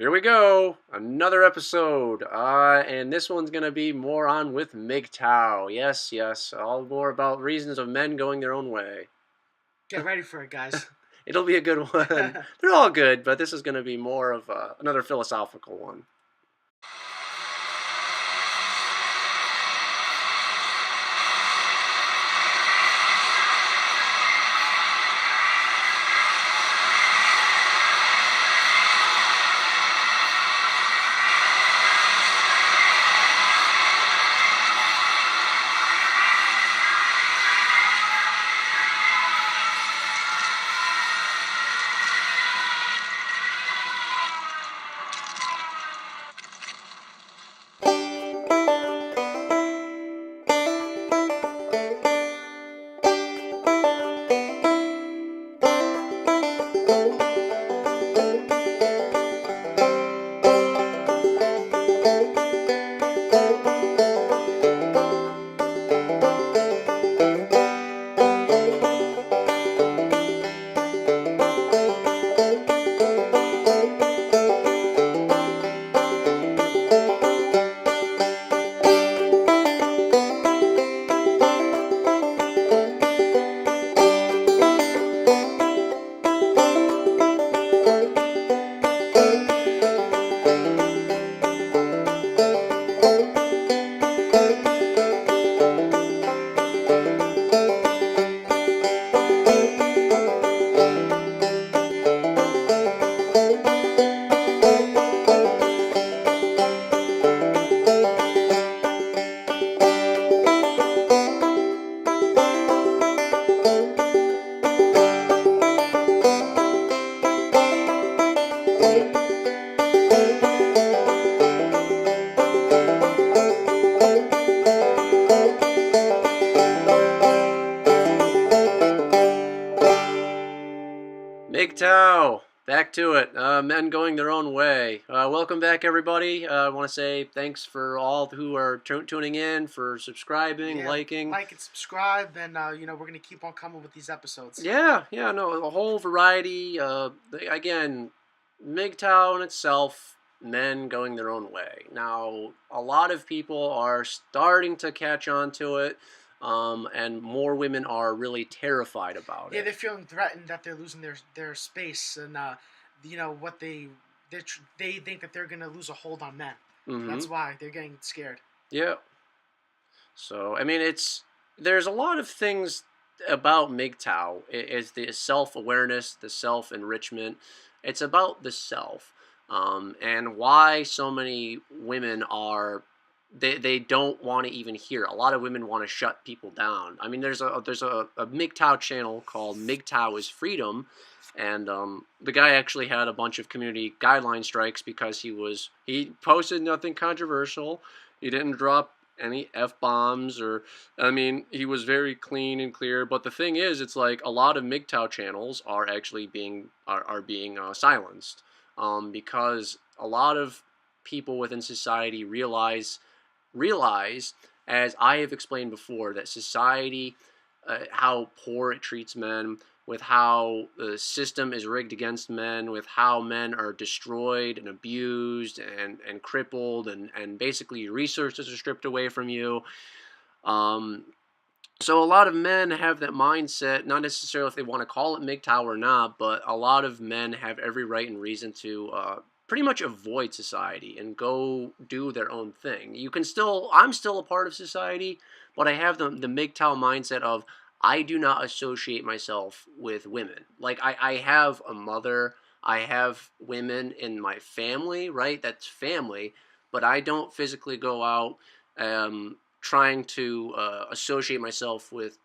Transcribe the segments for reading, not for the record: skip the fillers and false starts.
Here we go, another episode, and this one's gonna be more on with MGTOW. Yes, yes, all more about reasons of men going their own way. Get ready for it, guys. It'll be a good one. They're all good, but this is gonna be more of another philosophical one. MGTOW, back to it. Men going their own way. Welcome back, everybody. I want to say thanks for all who are tuning in, for subscribing, Yeah, liking. like and subscribe, and we're gonna keep on coming with these episodes. Yeah, no, a whole variety. Again, MGTOW in itself, men going their own way. Now, a lot of people are starting to catch on to it, and more women are really terrified about Yeah, it. they're feeling threatened that they're losing their space, and what they think that they're gonna lose a hold on men. Mm-hmm. That's why they're getting scared. Yeah. So, I mean, there's a lot of things about MGTOW. Is the self-awareness, the self-enrichment. It's about the self, and why so many women are they don't want to even hear. A lot of women want to shut people down. I mean, there's a MGTOW channel called MGTOW is Freedom, and the guy actually had a bunch of community guideline strikes because he posted nothing controversial. He didn't drop any f-bombs, or I mean, he was very clean and clear. But the thing is, it's like a lot of MGTOW channels are actually being silenced, because a lot of people within society realize, as I have explained before, that society, how poor it treats men, with how the system is rigged against men, with how men are destroyed and abused and crippled, and basically resources are stripped away from you. Um, so a lot of men have that mindset, not necessarily if they want to call it MGTOW or not, but a lot of men have every right and reason to pretty much avoid society and go do their own thing. I'm still a part of society, but I have the MGTOW mindset of I do not associate myself with women. Like I have a mother, I have women in my family, right? That's family, but I don't physically go out. Trying to associate myself with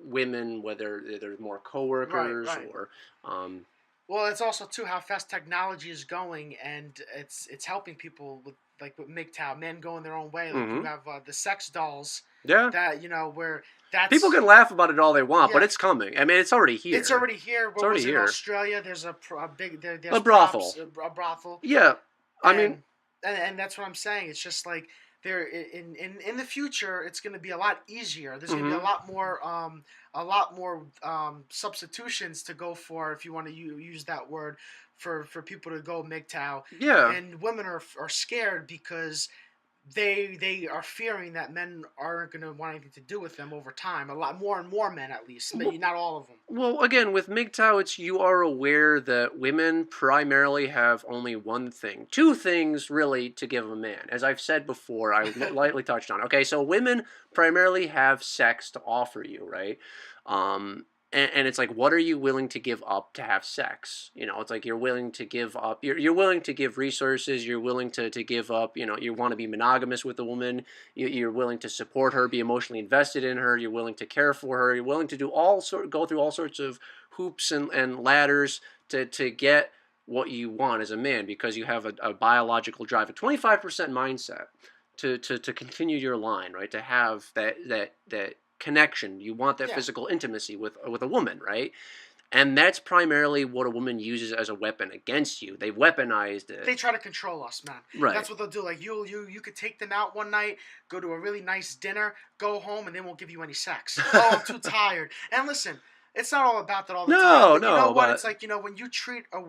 women, whether they're more Right, coworkers right. or um, Well, it's also too how fast technology is going, and it's helping people with MGTOW, men going their own way. Like you hmm have the sex dolls yeah. that where People that's can laugh about it all they want, but yeah. it's coming. I mean, it's already It's here. already here. It's What already was it in here. Australia? There's a big A there's brothel. props a brothel, Yeah, I mean, and and that's what I'm saying. It's just like there in the future it's going to be a lot easier. There's going to be Mm-hmm. a lot more substitutions to go for, if you want to use that word, for people to go MGTOW, Yeah. and women are scared because they are fearing that men aren't going to want anything to do with them over time. A lot more and more men, at least, maybe not all of them. Well, again, with MGTOW, it's you are aware that women primarily have only one thing, two things really to give a man. As I've said before, I lightly touched on. Okay, so women primarily have sex to offer you, right? Um, and it's like, what are you willing to give up to have sex? You know, it's like you're willing to give up. You're willing to give resources. You're willing to give up. You know, you want to be monogamous with a woman. You're willing to support her, be emotionally invested in her. You're willing to care for her. You're willing to go through all sorts of hoops and ladders to get what you want as a man because you have a biological drive, a 25% mindset to continue your line, right? To have that connection. You want that Yeah, physical intimacy with a woman, right? And that's primarily what a woman uses as a weapon against you. They've weaponized it. they try to control us, man. Right. That's what they'll do. Like you could take them out one night, go to a really nice dinner, go home, and they won't give you any sex. Oh, I'm too tired. And listen, it's not all about that all the time. No, But you know no, what? but It's like, when you treat a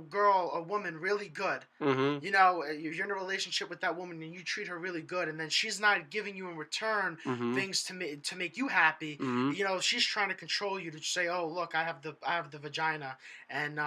woman really good. mm-hmm. You're in a relationship with that woman and you treat her really good, and then she's not giving you in return Mm-hmm. things to make you happy. Mm-hmm. She's trying to control you, to say, "Oh, look, I have the vagina, and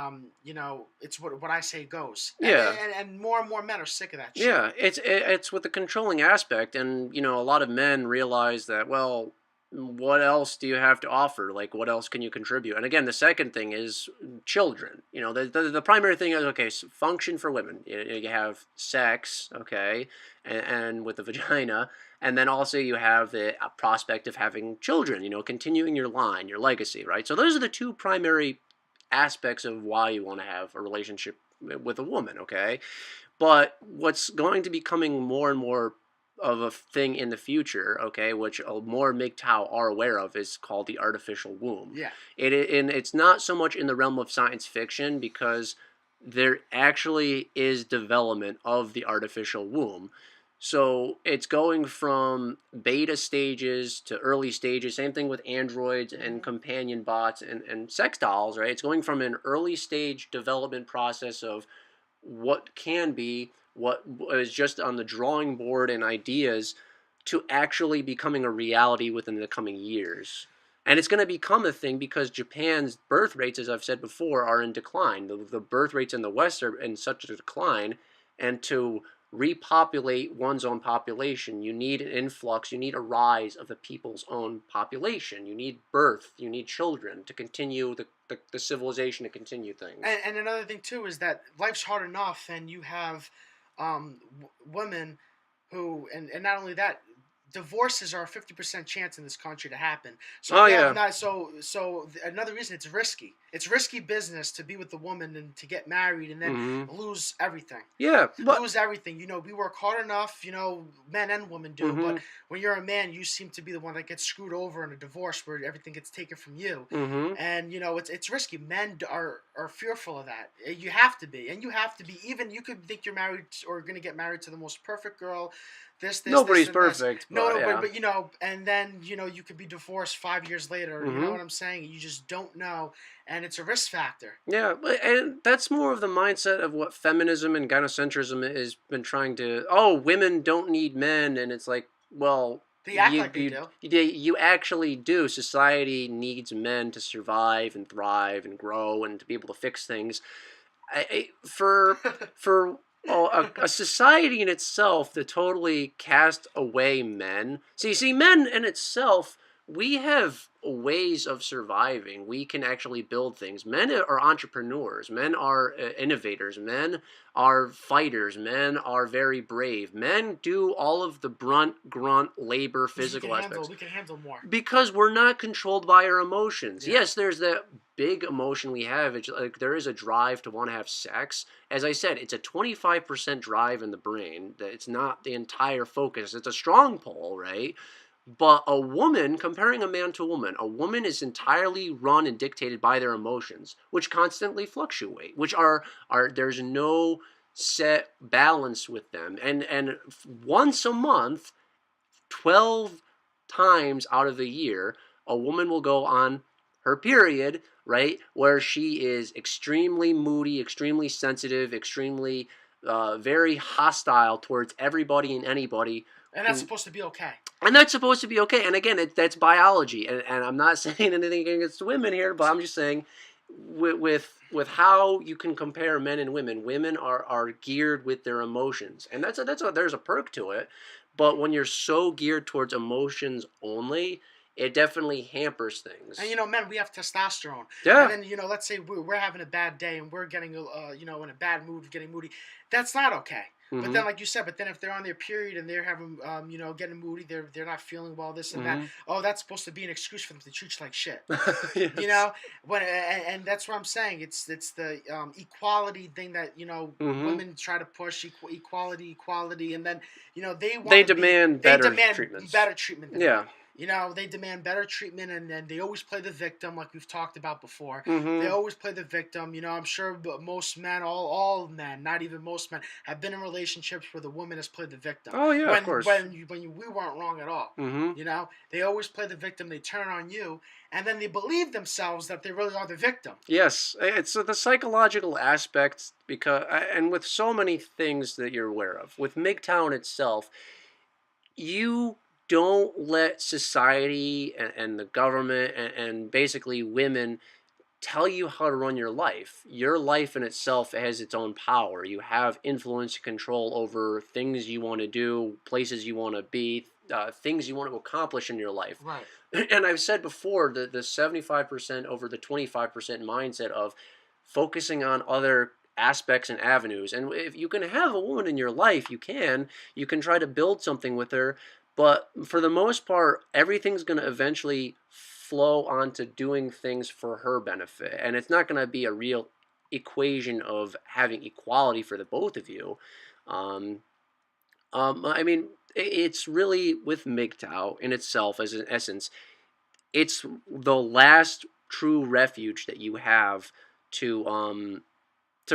it's what I say goes." Yeah. And more and more men are sick of that shit. Yeah, it's with the controlling aspect, and a lot of men realize that. Well, what else do you have to offer? Like, what else can you contribute? And again, the second thing is children. The primary thing is okay, function for women. You have sex, okay, and with the vagina, and then also you have the prospect of having children. Continuing your line, your legacy, right? So those are the two primary aspects of why you want to have a relationship with a woman, okay? But what's going to be becoming more and more of a thing in the future, okay, which more MGTOW are aware of, is called the artificial womb. Yeah. And it's not so much in the realm of science fiction because there actually is development of the artificial womb. So it's going from beta stages to early stages. Same thing with androids and Hmm. companion bots and sex dolls, right? It's going from an early stage development process of what can be, what is just on the drawing board and ideas, to actually becoming a reality within the coming years. And it's going to become a thing because Japan's birth rates, as I've said before, are in decline. The birth rates in the West are in such a decline, and to repopulate one's own population, you need an influx, you need a rise of the people's own population. You need birth, you need children to continue the civilization, to continue things. And another thing too is that life's hard enough, and you have women who, and not only that, divorces are a 50% chance in this country to happen. So Oh if you have yeah. not, another reason, it's risky. It's risky business to be with the woman and to get married and then Mm-hmm. lose everything. Yeah, but Lose everything. We work hard enough. Men and women do. mm-hmm. But when you're a man, you seem to be the one that gets screwed over in a divorce where everything gets taken from you. Mm-hmm. And it's risky. Men are fearful of that. You have to be, and you have to be. Even you could think you're married or going to get married to the most perfect girl. This, Nobody's and this. perfect, No, but no, yeah. but and then you could be divorced 5 years later. You know Mm-hmm. what I'm saying? You just don't know, and it's a risk factor. Yeah, and that's more of the mindset of what feminism and gynocentrism has been trying to. Oh, women don't need men, and it's like, well, They act like they do. you actually do. Society needs men to survive and thrive and grow and to be able to fix things. For a society in itself that totally cast away men. See, men in itself, we have ways of surviving. We can actually build things. Men are entrepreneurs. Men are innovators. Men are fighters. Men are very brave. Men do all of the grunt, labor, Because physical aspects we can handle more. because we're not controlled by our emotions. Yeah. Yes, there's that big emotion we have. It's like there is a drive to want to have sex. As I said, it's a 25% drive in the brain. It's not the entire focus. It's a strong pull, right? But a woman, comparing a man to a woman is entirely run and dictated by their emotions, which constantly fluctuate, which are there's no set balance with them. And once a month, 12 times out of the year, a woman will go on her period, right, where she is extremely moody, extremely sensitive, extremely very hostile towards everybody and anybody And that's who, supposed to be okay. and that's supposed to be okay. And again, that's biology, and I'm not saying anything against women here, but I'm just saying with how you can compare men and women. Women are geared with their emotions, and there's a perk to it. But when you're so geared towards emotions only, it definitely hampers things. And men, we have testosterone. Yeah. And then let's say we're having a bad day and we're getting in a bad mood, getting moody. That's not okay. But then, like you said, if they're on their period and they're having, getting moody, they're not feeling well, this and that. Oh, that's supposed to be an excuse for them to treat you like shit. Yes. And that's what I'm saying. It's the equality thing that women try to push equality, and then they demand better treatment. Than they demand better treatment, and then they always play the victim, like we've talked about before. They always play the victim. I'm sure most men, all men, not even most men, have been in relationships where the woman has played the victim. Oh yeah, of course. We weren't wrong at all. They always play the victim. They turn on you, and then they believe themselves that they really are the victim. Yes, it's the psychological aspects, and with so many things that you're aware of, with MGTOW itself, you don't let society and the government and basically women tell you how to run your life. Your life in itself has its own power. You have influence and control over things you want to do, places you want to be, things you want to accomplish in your life. Right. And I've said before, the 75% over the 25% mindset of focusing on other aspects and avenues. And if you can have a woman in your life, you can try to build something with her. But for the most part, everything's going to eventually flow onto doing things for her benefit. And it's not going to be a real equation of having equality for the both of you. I mean, it's really with MGTOW in itself, as an essence, it's the last true refuge that you have to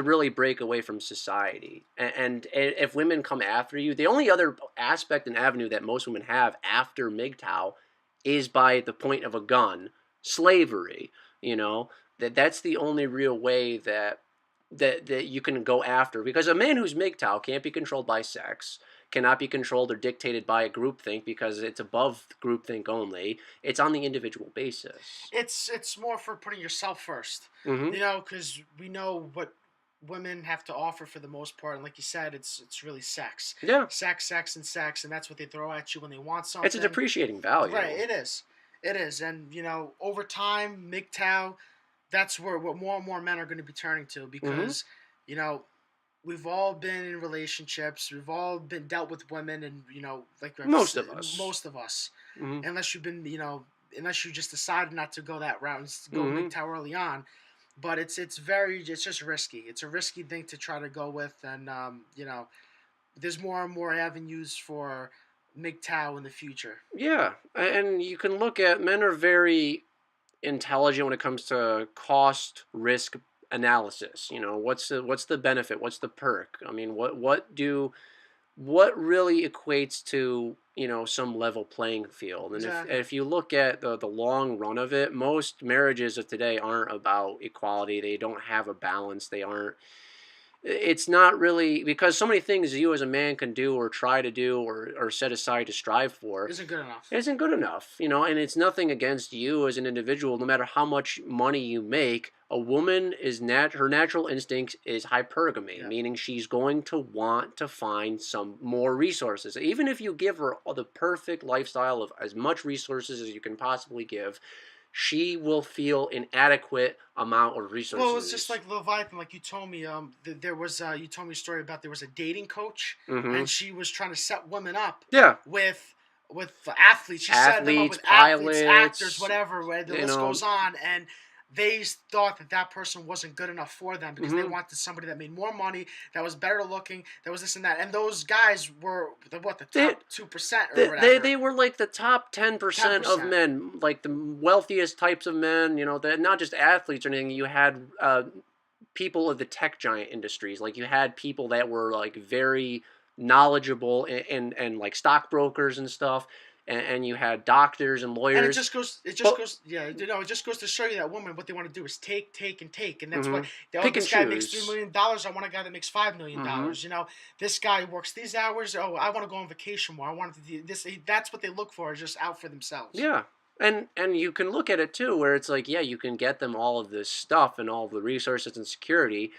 really break away from society. And if women come after you, the only other aspect and avenue that most women have after MGTOW is by the point of a gun, slavery. That's the only real way that you can go after, because a man who's MGTOW can't be controlled by sex, cannot be controlled or dictated by a groupthink, because it's above groupthink only. It's on the individual basis. It's more for putting yourself first. Because we know what women have to offer for the most part, and like you said, it's really sex. Yeah. Sex, and that's what they throw at you when they want something. It's a depreciating value. Right, it is, and over time, MGTOW, that's what more and more men are going to be turning to, because we've all been in relationships, we've all been dealt with women, and like most of us, unless you've been unless you just decided not to go that route and go MGTOW early on. But it's just risky. It's a risky thing to try to go with, and there's more and more avenues for MGTOW in the future. Yeah, and you can look at, men are very intelligent when it comes to cost risk analysis. What's the benefit? What's the perk? I mean, what really equates to some level playing field. And Exactly. if you look at the long run of it, most marriages of today aren't about equality. They don't have a balance. It's not really, because so many things you as a man can do or try to do or set aside to strive for Isn't good enough. And it's nothing against you as an individual. No matter how much money you make, a woman her natural instinct is hypergamy, meaning she's going to want to find some more resources. Even if you give her the perfect lifestyle of as much resources as you can possibly give, she will feel inadequate amount of resources. Well, it's just like Leviathan, like you told me. There was you told me a story about, there was a dating coach, and she was trying to set women up. Yeah. With athletes. She set them up with pilots, actors, whatever. Where the list goes on, and they thought that person wasn't good enough for them, because they wanted somebody that made more money, that was better looking, that was this and that. And those guys were the top 2% or whatever. They were like the top 10% of men, like the wealthiest types of men. Not just athletes or anything. You had people of the tech giant industries. Like, you had people that were like very knowledgeable and like stockbrokers and stuff, and you had doctors and lawyers. And it just goes, it just goes to show you that women, what they want to do is take, and that's what this guy makes $3 million. I want a guy that makes $5 million. You know, this guy works these hours. Oh, I want to go on vacation more. I want to do this. That's what they look for, is just out for themselves. Yeah. And you can look at it too, where it's like, yeah, you can get them all of this stuff and all of the resources and security,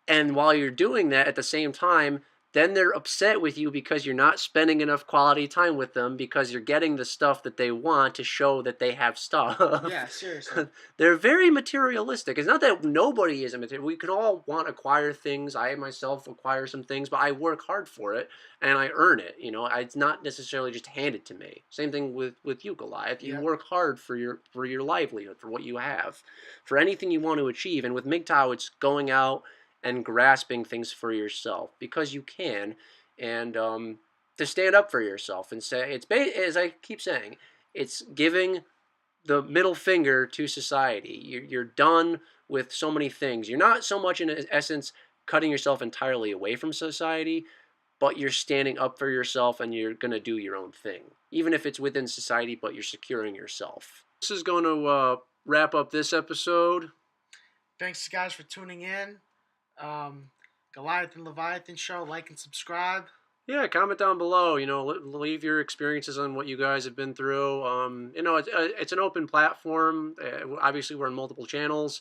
and while you're doing that, at the same time, then they're upset with you because you're not spending enough quality time with them, because you're getting the stuff that they want to show that they have stuff. Yeah, seriously. They're very materialistic. It's not that nobody is a material. We could all want to acquire things. I myself acquire some things, but I work hard for it and I earn it. You know, it's not necessarily just handed to me. Same thing with you, Goliath. You work hard for your livelihood, for what you have, for anything you want to achieve. And with MGTOW, it's going out and grasping things for yourself because you can, and to stand up for yourself and say, as I keep saying, it's giving the middle finger to society. You're done with so many things. You're not so much in essence cutting yourself entirely away from society, but you're standing up for yourself and you're going to do your own thing, even if it's within society, but you're securing yourself. This is going to wrap up this episode. Thanks, guys, for tuning in. Goliath and Leviathan Show. Like and subscribe. Yeah, comment down below. You know, leave your experiences on what you guys have been through. You know, it's an open platform. Obviously, we're on multiple channels.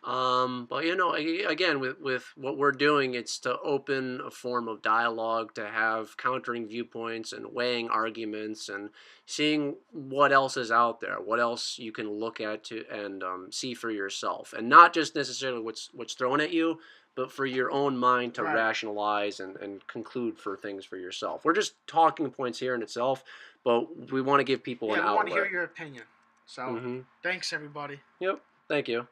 But you know, again, with what we're doing, it's to open a form of dialogue, to have countering viewpoints and weighing arguments and seeing what else is out there, what else you can look at to and see for yourself, and not just necessarily what's thrown at you, but for your own mind to rationalize and conclude for things for yourself. We're just talking points here in itself, but we want to give people an outlet. We want to hear your opinion. So, thanks, everybody. Yep. Thank you.